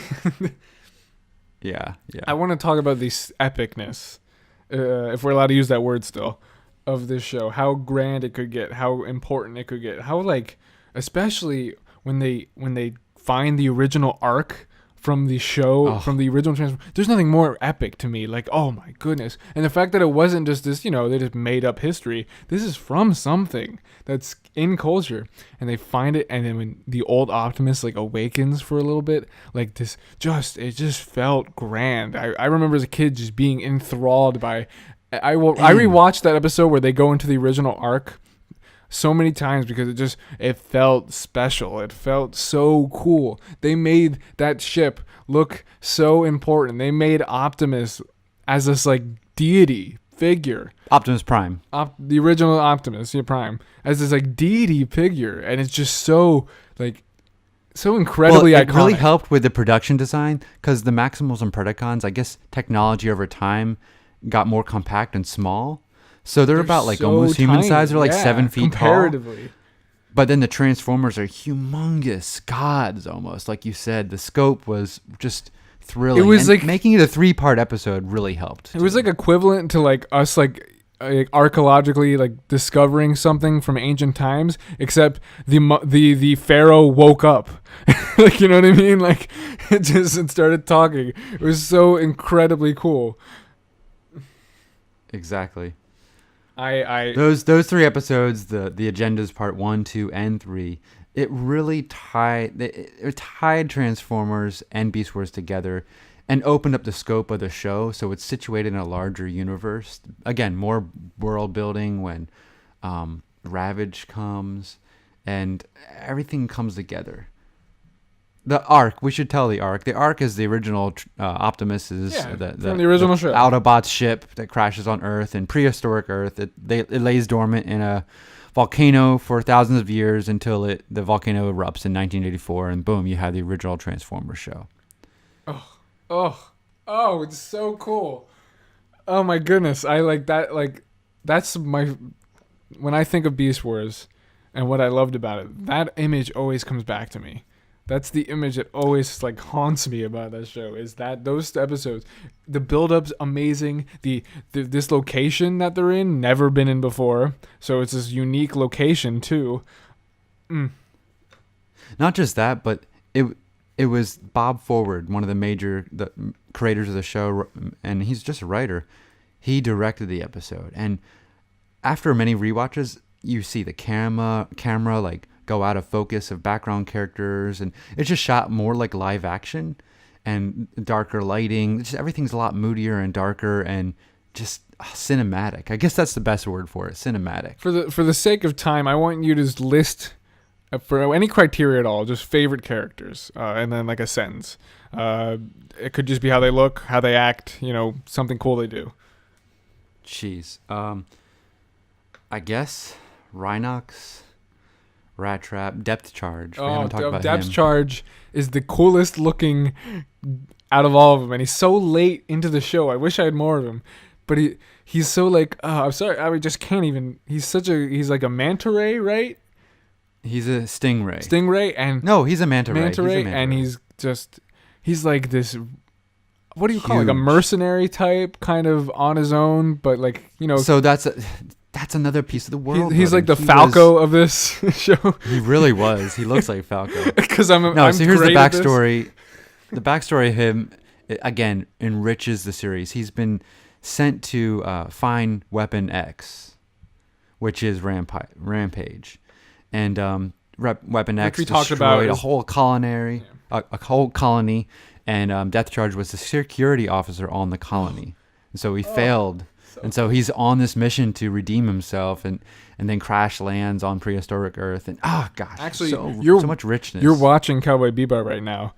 Yeah. I want to talk about the epicness, if we're allowed to use that word still, of this show. How grand it could get. How important it could get. How like, especially when they find the original arc from the show, from the original transform. There's nothing more epic to me. Like, oh my goodness. And the fact that it wasn't just this, they just made up history. This is from something that's in culture. And they find it, and then when the old Optimus like awakens for a little bit, like it just felt grand. I remember as a kid just being enthralled by I rewatched that episode where they go into the original arc so many times because it felt special. It felt so cool. They made that ship look so important. They made Optimus as this like deity figure. Optimus Prime. The original Optimus, Prime, as this like deity figure, and it's just so incredibly iconic. It really helped with the production design because the Maximals and Predacons, I guess technology over time got more compact and small. So they're about like so almost human size. They're like 7 feet comparatively. Tall. But then the Transformers are humongous gods almost. Like you said, the scope was just thrilling. It was like making it a 3-part episode really helped. It was like equivalent to like us like archaeologically like discovering something from ancient times, except the pharaoh woke up. Like, you know what I mean? Like it started talking. It was so incredibly cool. Exactly. Those 3 episodes, the agendas part 1, 2, and 3, it really tied Transformers and Beast Wars together and opened up the scope of the show, so it's situated in a larger universe. Again, more world building when Ravage comes and everything comes together. The Ark, we should tell the Ark. The Ark is the original Optimus's, from the original show. Autobots ship that crashes on Earth, in prehistoric Earth. It lays dormant in a volcano for thousands of years until the volcano erupts in 1984, and boom, you have the original Transformers show. Oh, it's so cool. Oh my goodness, I like that. Like that's when I think of Beast Wars and what I loved about it, that image always comes back to me. That's the image that always like haunts me about that show. Is that those episodes, the build-up's amazing. This location that they're in, never been in before. So it's this unique location too. Not just that, but it was Bob Forward, one of the creators of the show, and he's just a writer. He directed the episode, and after many rewatches, you see the camera like go out of focus of background characters, and it's just shot more like live action and darker lighting. Just everything's a lot moodier and darker and just cinematic. I guess that's the best word for it, cinematic. For the sake of time, I want you to list for any criteria at all, just favorite characters, and then like a sentence. It could just be how they look, how they act, something cool they do. Jeez. I guess Rhinox, Rat Trap, Depth Charge. We haven't talked about Depth him. Charge is the coolest looking out of all of them, and he's so late into the show. I wish I had more of him, but he's so like, I'm sorry, I just can't even. He's like a manta ray, right? He's a stingray. And no, he's a manta ray. And he's like this. What do you call it? Like a mercenary type, kind of on his own, but like So that's another piece of the world. He's like the Falco of this show. He really was. He looks like Falco. Because so here's the backstory. The backstory of him again enriches the series. He's been sent to find Weapon X, which is Rampage, and Weapon X destroyed a whole colony. And Depth Charge was the security officer on the colony. And so he failed. And so he's on this mission to redeem himself and then crash lands on prehistoric Earth. And actually, so much richness. You're watching Cowboy Bebop right now.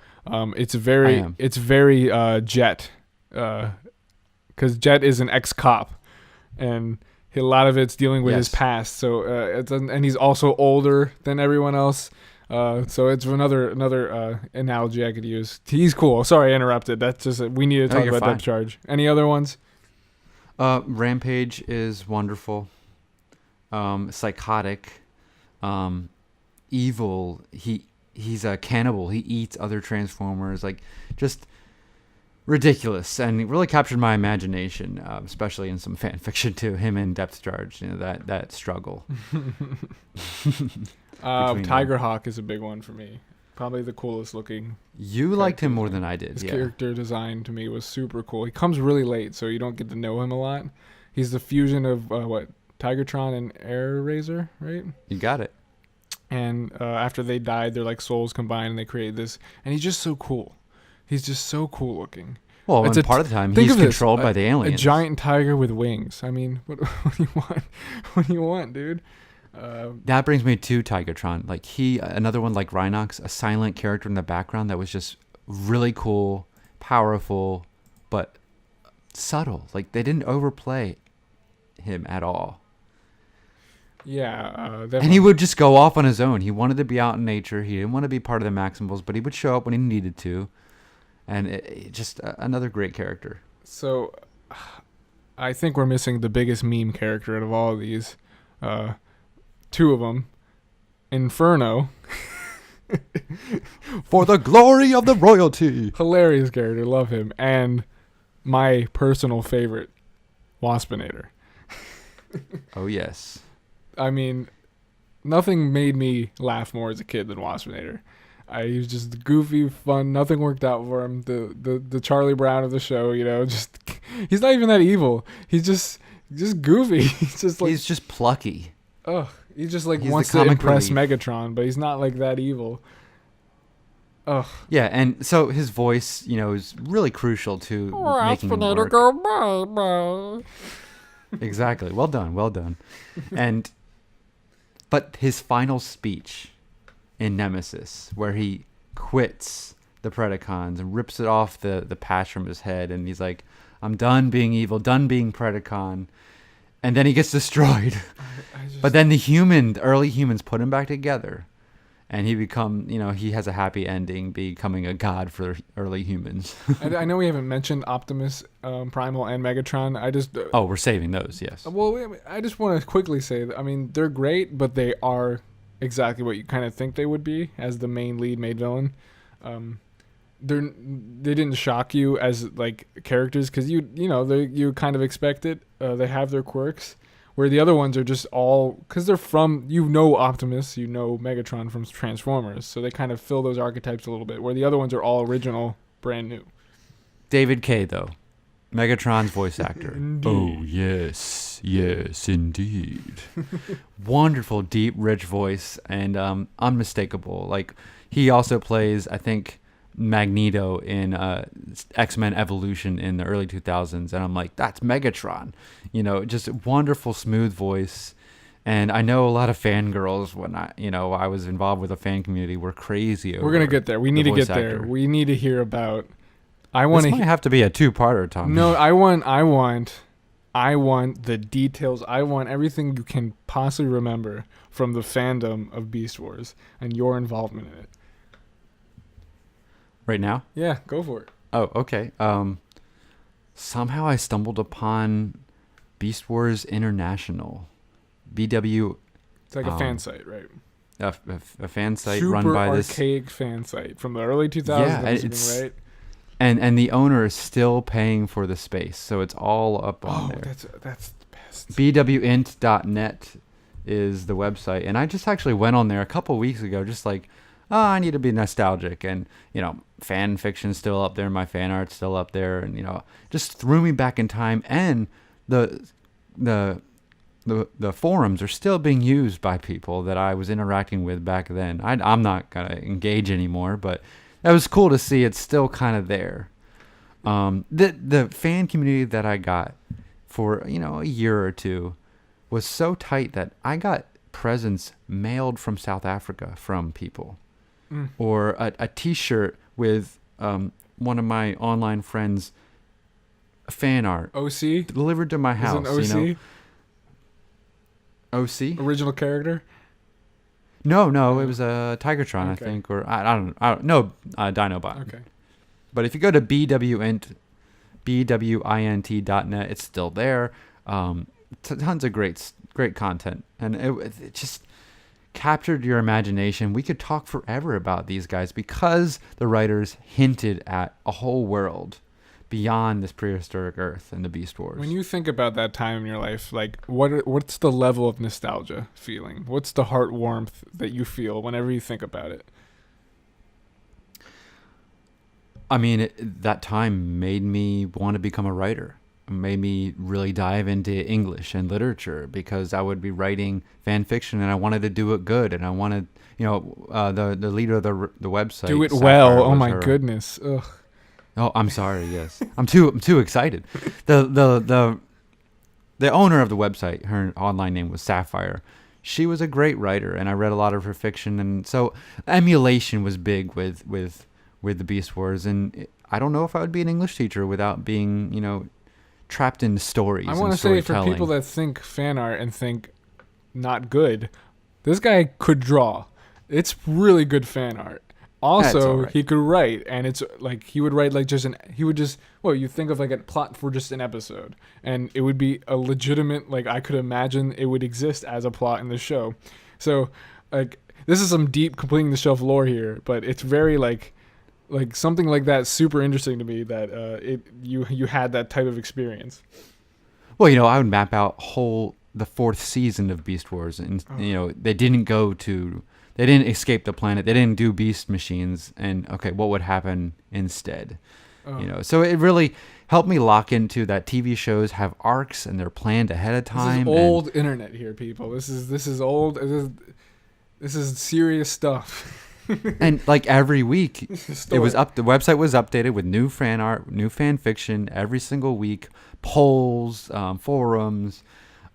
It's very Jet. Because Jet is an ex-cop. And a lot of it's dealing with his past. So and he's also older than everyone else. So it's another analogy I could use. He's cool. Sorry, I interrupted. That's just we need to talk about Depth Charge. Any other ones? Rampage is wonderful. Psychotic, evil. He's a cannibal. He eats other Transformers. Like just ridiculous, and it really captured my imagination, especially in some fan fiction too. Him and Depth Charge. That struggle. Tigerhawk is a big one for me. Probably the coolest looking. You liked him more than I did. His character design to me was super cool. He comes really late, so you don't get to know him a lot. He's the fusion of Tigertron and Air Razor, right? You got it. And after they died, their like souls combined and they create this. And he's just so cool. He's just so cool looking. Well, and part of the time he's controlled by the aliens. A giant tiger with wings. I mean, what do you want? What do you want, dude? That brings me to Tigertron. Like another one like Rhinox, a silent character in the background that was just really cool, powerful, but subtle. Like they didn't overplay him at all. Yeah, and he would just go off on his own. He wanted to be out in nature. He didn't want to be part of the Maximals, but he would show up when he needed to. And just another great character. So, I think we're missing the biggest meme character out of all of these. Two of them. Inferno. For the glory of the royalty. Hilarious character. Love him. And my personal favorite, Waspinator. Oh, yes. I mean, nothing made me laugh more as a kid than Waspinator. He was just goofy, fun. Nothing worked out for him. The Charlie Brown of the show, just he's not even that evil. He's just goofy. He's just plucky. Ugh. He just wants to impress Megatron, but he's not like that evil. Ugh. Yeah, and so his voice, is really crucial to making him work. Go bye. Exactly. Well done. But his final speech in Nemesis, where he quits the Predacons and rips it off the patch from his head, and he's like, I'm done being evil, done being Predacon. And then he gets destroyed. But then the early humans put him back together. And he has a happy ending, becoming a god for early humans. I know we haven't mentioned Optimus, Primal, and Megatron. we're saving those, yes. Well, I just want to quickly say that, they're great, but they are exactly what you kind of think they would be as the main lead, main villain. Um, they didn't shock you as like characters because you kind of expect it. They have their quirks, where the other ones are just all because they're from Optimus, Megatron from Transformers, so they kind of fill those archetypes a little bit. Where the other ones are all original, brand new. David Kaye, though, Megatron's voice actor. Indeed. Oh, yes, indeed. Wonderful, deep, rich voice, and unmistakable. Like, he also plays, I think, Magneto in X-Men Evolution in the early 2000s, and I'm like, that's Megatron. Just wonderful, smooth voice. And I know a lot of fangirls when I was involved with a fan community were crazy over. We're gonna get there. We need to get there. We need to hear about. This might have to be a two-parter, Tom. No, I want the details. I want everything you can possibly remember from the fandom of Beast Wars and your involvement in it. Right now? Yeah, go for it. Oh, okay. Somehow I stumbled upon Beast Wars International. BW. It's like a fan site, right? A fan site Super run by this archaic fan site from the early 2000s. Yeah, it's right. And the owner is still paying for the space, so it's all up on there. That's the best. bwint.net is the website, and I just actually went on there a couple weeks ago, just like, I need to be nostalgic, and fan fiction's still up there, my fan art's still up there, and just threw me back in time, and the forums are still being used by people that I was interacting with back then. I'm not gonna engage anymore, but it was cool to see it's still kind of there. The fan community that I got for a year or two was so tight that I got presents mailed from South Africa from people, or a T-shirt with one of my online friends' fan art OC delivered to my house. Is it OC? OC? Original character? No, it was a Tigertron, okay. I think, or I don't know, Dinobot. Okay. But if you go to bwint.net, it's still there. Tons of great content, and it just captured your imagination. We could talk forever about these guys because the writers hinted at a whole world beyond this prehistoric Earth and the Beast Wars. When you think about that time in your life, like what's the level of nostalgia feeling? What's the heart warmth that you feel whenever you think about it? I mean, that time made me want to become a writer. It made me really dive into English and literature because I would be writing fan fiction and I wanted to do it good, and I wanted, the leader of the website. Do it well. Oh my goodness. Ugh. Oh, I'm sorry. Yes, I'm too excited. The owner of the website, her online name was Sapphire. She was a great writer, and I read a lot of her fiction, and so emulation was big with the Beast Wars. And I don't know if I would be an English teacher without being, trapped in stories. I want to say, for people that think fan art and think not good, this guy could draw. It's really good fan art. Also, right. He could write, and it's like he would write like you think of like a plot for just an episode, and it would be a legitimate, like I could imagine it would exist as a plot in the show. So, like this is some deep completing the shelf lore here, but it's very like something like that super interesting to me that you had that type of experience. Well, I would map out the 4th season of Beast Wars, and they didn't escape the planet. They didn't do beast machines. And okay, what would happen instead? So it really helped me lock into that TV shows have arcs and they're planned ahead of time. This is old internet here, people. This is old. This is serious stuff. And like every week, it was the website was updated with new fan art, new fan fiction every single week, polls, forums.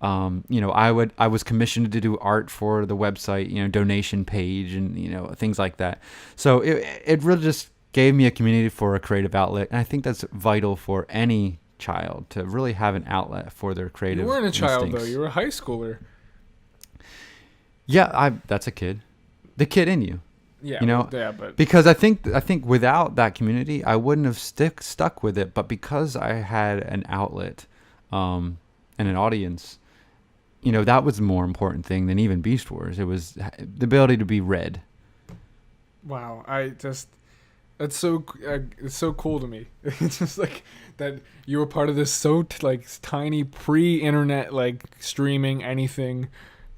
I was commissioned to do art for the website, donation page and, things like that. So it really just gave me a community for a creative outlet. And I think that's vital for any child to really have an outlet for their creative instincts. You weren't a child, though. You were a high schooler. Yeah, that's a kid. The kid in you. Yeah, but because I think without that community, I wouldn't have stuck with it. But because I had an outlet and an audience, that was a more important thing than even Beast Wars. It was the ability to be read. Wow, it's so cool to me. It's just like that you were part of this like tiny pre-internet like streaming anything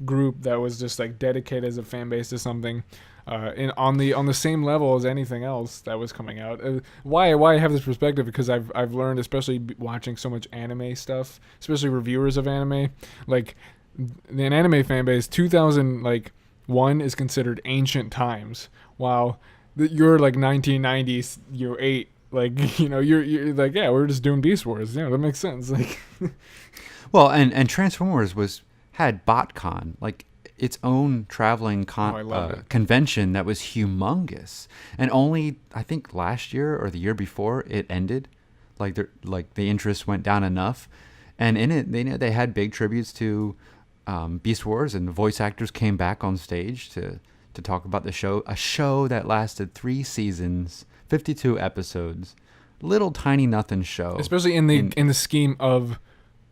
group that was just like dedicated as a fan base to something, on the same level as anything else that was coming out. Why I have this perspective, because I've learned, especially watching so much anime stuff, especially reviewers of anime, like an anime fan base 2001 is considered ancient times, while you're like 1990s, you're 8, like you're like, yeah, we're just doing Beast Wars, that makes sense. Like Well, and Transformers had BotCon, like its own traveling convention that was humongous, and only I think last year or the year before it ended, like the interest went down enough, and in it they had big tributes to Beast Wars, and the voice actors came back on stage to talk about the show, a show that lasted 3 seasons, 52 episodes, little tiny nothing show, especially in the scheme of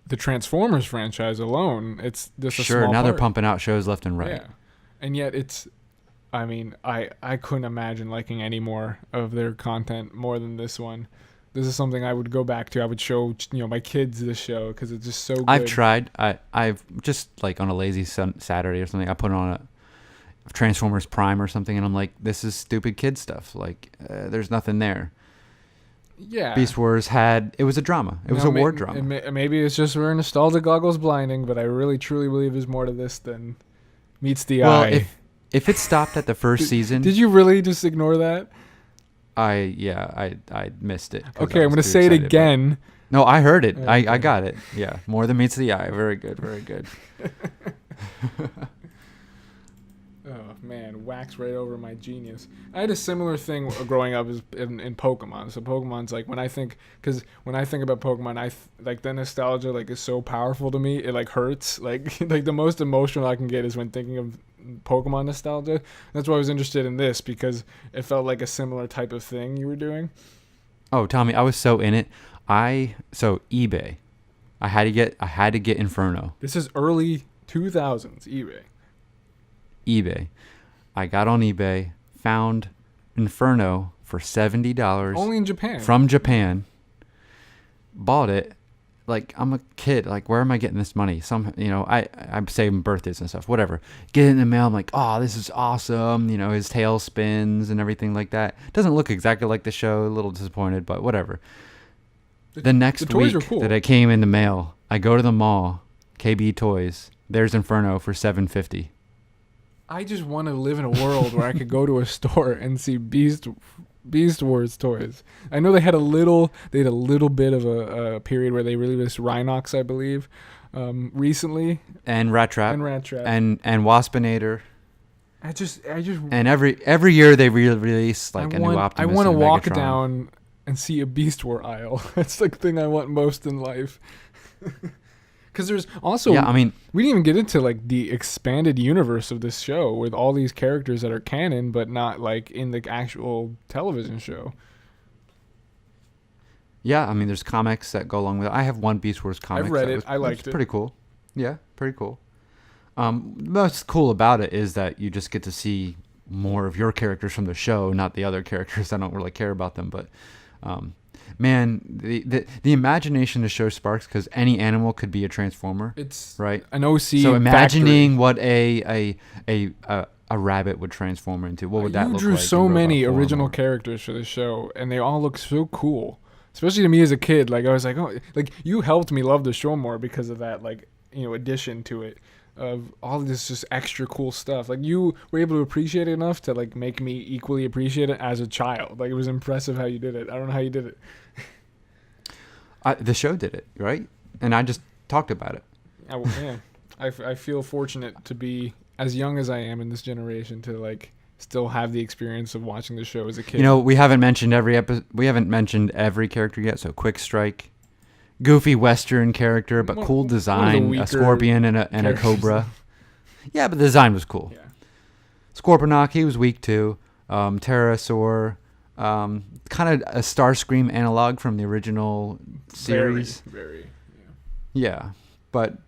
the Transformers franchise alone. It's just a small now part. they're pumping out shows left and right. Yeah, and yet I couldn't imagine liking any more of their content more than this one. This is something I would go back to. I would show my kids this show because it's just so good. I've tried. I've just like on a lazy Saturday or something, I put on a Transformers Prime or something, and I'm like, this is stupid kid stuff. Like there's nothing there. Yeah, Beast Wars it was a drama. It was a war drama. Maybe it's just where nostalgia goggles blinding, but I really truly believe there's more to this than meets the eye. If it stopped at the first season, did you really just ignore that? I missed it. Okay, I'm gonna say it again. No, I heard it. Okay. I got it. Yeah, more than meets the eye. Very good. Very good. Oh man, wax right over my genius. I had a similar thing growing up as in Pokemon. So Pokemon's like, when I think about Pokemon, like the nostalgia like is so powerful to me. It like hurts. Like like the most emotional I can get is when thinking of Pokemon nostalgia. That's why I was interested in this, because it felt like a similar type of thing you were doing. Oh, Tommy, I was so in it. eBay. I had to get Inferno. This is early 2000s eBay. I got on eBay, found Inferno for $70. Only in Japan. From Japan. Bought it. Like, I'm a kid. Like, where am I getting this money? I'm saving birthdays and stuff. Whatever. Get it in the mail. I'm like, oh, this is awesome. His tail spins and everything like that. Doesn't look exactly like the show. A little disappointed, but whatever. The next week cool. that it came in the mail, I go to the mall, KB Toys. There's Inferno for $7.50. I just want to live in a world where I could go to a store and see Beast Wars toys. I know they had a little bit of a period where they released Rhinox, I believe, recently. And Rat Trap. And Waspinator. I just. And every year they release like a new Optimus. I want to walk down and see a Beast War aisle. That's the thing I want most in life. Because there's also, we didn't even get into like the expanded universe of this show with all these characters that are canon, but not like in the actual television show. Yeah, there's comics that go along with it. I have one Beast Wars comic. I've read it. I liked it. Pretty cool. Yeah, pretty cool. What's cool about it is that you just get to see more of your characters from the show, not the other characters. I don't really care about them, but man, the imagination to show sparks, because any animal could be a Transformer. It's right. An OC. So imagining what a rabbit would transform into, what would that look like? You drew so many original characters for the show, and they all look so cool. Especially to me as a kid, like I was like, oh, like you helped me love the show more because of that, like addition to it of all this just extra cool stuff. Like you were able to appreciate it enough to like make me equally appreciate it as a child. Like it was impressive how you did it. I don't know how you did it. The show did it, right? And I just talked about it. Yeah. I feel fortunate to be as young as I am in this generation to like still have the experience of watching the show as a kid. We haven't mentioned every character yet. So Quick Strike, goofy Western character, but cool design. A scorpion and a cobra. Yeah, but the design was cool. Yeah. Scorponok, he was weak too. Pterosaur, kind of a Starscream analog from the original series. Very. Yeah, but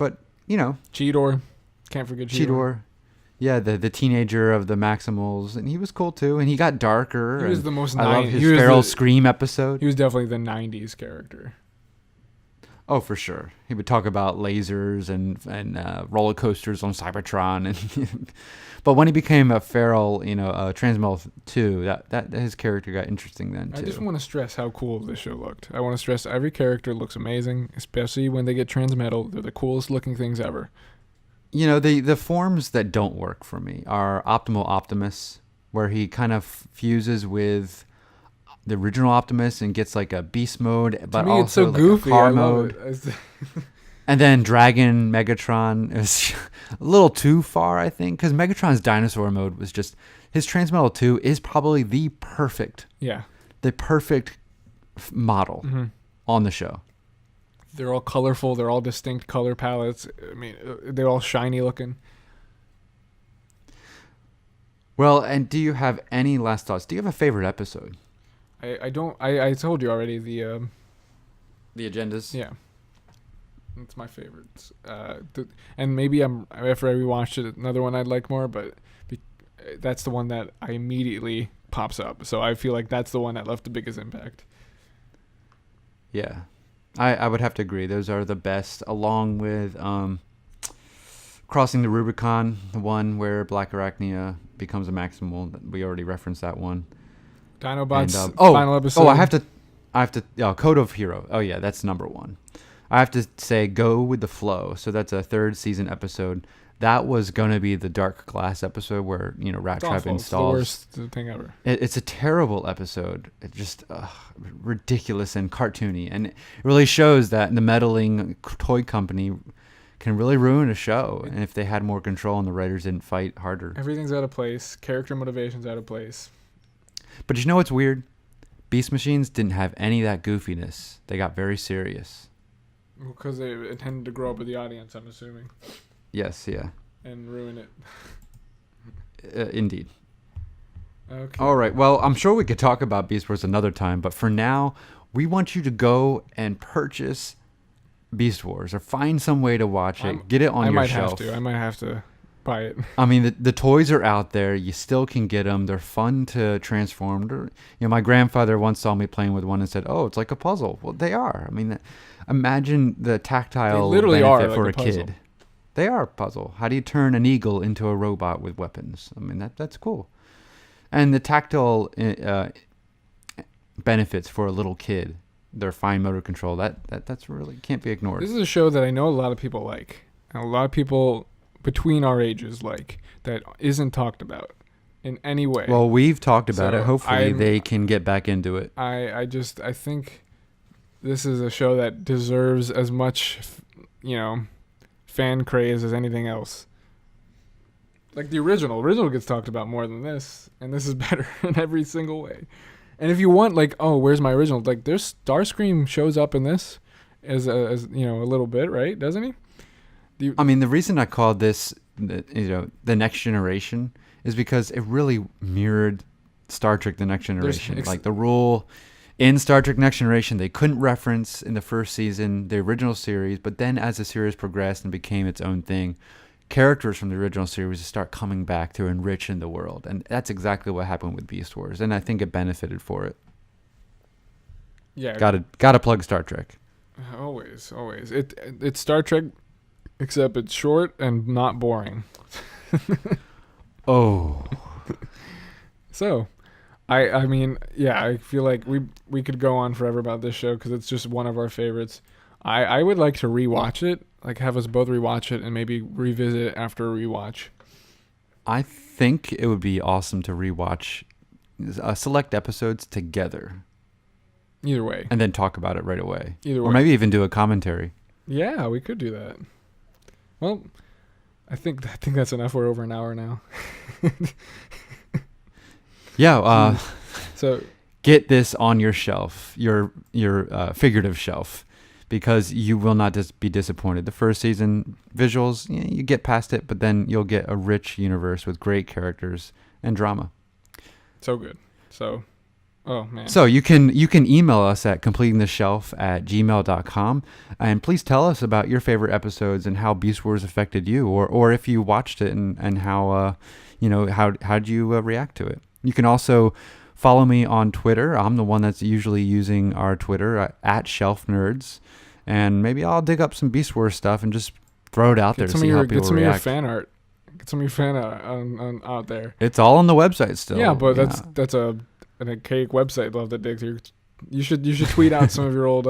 you know, Cheetor. Can't forget Cheetor. Cheetor. Yeah, the teenager of the Maximals, and he was cool too. And he got darker. He was the most. I love his feral scream episode. He was definitely the '90s character. Oh, for sure. He would talk about lasers and roller coasters on Cybertron, and but when he became a feral, Transmetal 2, that his character got interesting then too. I just want to stress how cool this show looked. I want to stress every character looks amazing, especially when they get Transmetal. They're the coolest looking things ever. The forms that don't work for me are Optimal Optimus, where he kind of fuses with the original Optimus and gets like a beast mode, but to me, also it's so like goofy. a car I mode. love it. And then Dragon Megatron is a little too far, I think, because Megatron's dinosaur mode was just his Transmetal 2 is probably the perfect model on the show. They're all colorful. They're all distinct color palettes. I mean, they're all shiny looking. Well, and do you have any last thoughts? Do you have a favorite episode? I don't. I told you already. The agendas. Yeah, it's my favorite. And maybe after I rewatched it, another one I'd like more, but that's the one that I immediately pops up. So I feel like that's the one that left the biggest impact. Yeah. I would have to agree. Those are the best, along with Crossing the Rubicon, the one where Black Arachnia becomes a Maximal. We already referenced that one. Dinobots final episode. I have to. Code of Hero. Oh yeah, that's number one. I have to say, Go with the Flow. So that's a third season episode. That was gonna be the Dark Glass episode where Rat Trap installs. It's the worst thing ever. It's a terrible episode. It's just ridiculous and cartoony, and it really shows that the meddling toy company can really ruin a show. And if they had more control and the writers didn't fight harder, everything's out of place. Character motivation's out of place. But you know what's weird? Beast Machines didn't have any of that goofiness. They got very serious. Because they intended to grow up with the audience, I'm assuming. Yes, yeah. And ruin it. Indeed. Okay. All right. Well, I'm sure we could talk about Beast Wars another time, but for now, we want you to go and purchase Beast Wars or find some way to watch it. Get it on your shelf. I might have to buy it. I mean, the toys are out there. You still can get them. They're fun to transform. My grandfather once saw me playing with one and said, "Oh, it's like a puzzle." Well, they are. I mean, imagine the tactile benefit for a kid. They are a puzzle. How do you turn an eagle into a robot with weapons? I mean, that's cool. And the tactile benefits for a little kid, their fine motor control, that's really can't be ignored. This is a show that I know a lot of people like. And a lot of people between our ages like that isn't talked about in any way. Well, we've talked about it. Hopefully they can get back into it. I think this is a show that deserves as much, fan craze as anything else. Like the original gets talked about more than this, and this is better in every single way. And if you want, where's my original? Like, there's Starscream shows up in this as a little bit, right? Doesn't he? The reason I called this, the Next Generation, is because it really mirrored Star Trek: The Next Generation. Like the rule in Star Trek: Next Generation, they couldn't reference in the first season the original series, but then as the series progressed and became its own thing, characters from the original series start coming back to enrich in the world, and that's exactly what happened with Beast Wars, and I think it benefited for it. Yeah, gotta plug Star Trek. Always. It's Star Trek, except it's short and not boring. Oh. So, I mean, yeah, I feel like we could go on forever about this show because it's just one of our favorites. I would like to rewatch it, like have us both rewatch it and maybe revisit it after a rewatch. I think it would be awesome to rewatch select episodes together. Either way. And then talk about it right away. Either way. Or maybe even do a commentary. Yeah, we could do that. Well, I think that's enough. We're over an hour now. Yeah. So get this on your shelf, your figurative shelf, because you will not just be disappointed. The first season visuals, you get past it, but then you'll get a rich universe with great characters and drama. So good. So Oh man. So you can email us at completingtheshelf@gmail.com, and please tell us about your favorite episodes and how Beast Wars affected you, or if you watched it and how how'd you react to it. You can also follow me on Twitter. I'm the one that's usually using our Twitter at Shelf Nerds, and maybe I'll dig up some Beast Wars stuff and just throw it out there to see how people get some react. of your fan art. Get some of your fan art on out there. It's all on the website still. Yeah, but that's an archaic website. Love to dig through. You should tweet out some of your old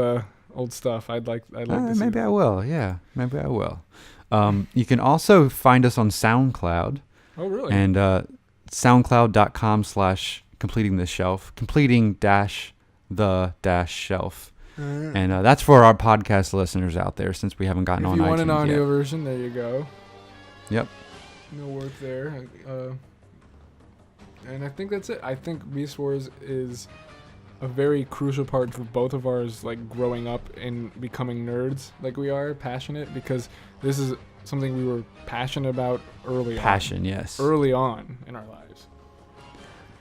stuff. I'd like to see. Maybe I will. Yeah, maybe I will. You can also find us on SoundCloud. Oh really? And soundcloud.com/completingtheshelf, completing-the-shelf. And that's for our podcast listeners out there, since we haven't gotten on iTunes yet. If you want an audio version, there you go. Yep. No work there. And I think that's it. I think Beast Wars is a very crucial part for both of ours, like growing up and becoming nerds like we are, passionate, because this is something we were passionate about early on. Yes. Early on in our lives.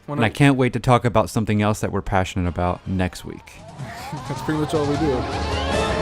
And I can't wait to talk about something else that we're passionate about next week. That's pretty much all we do.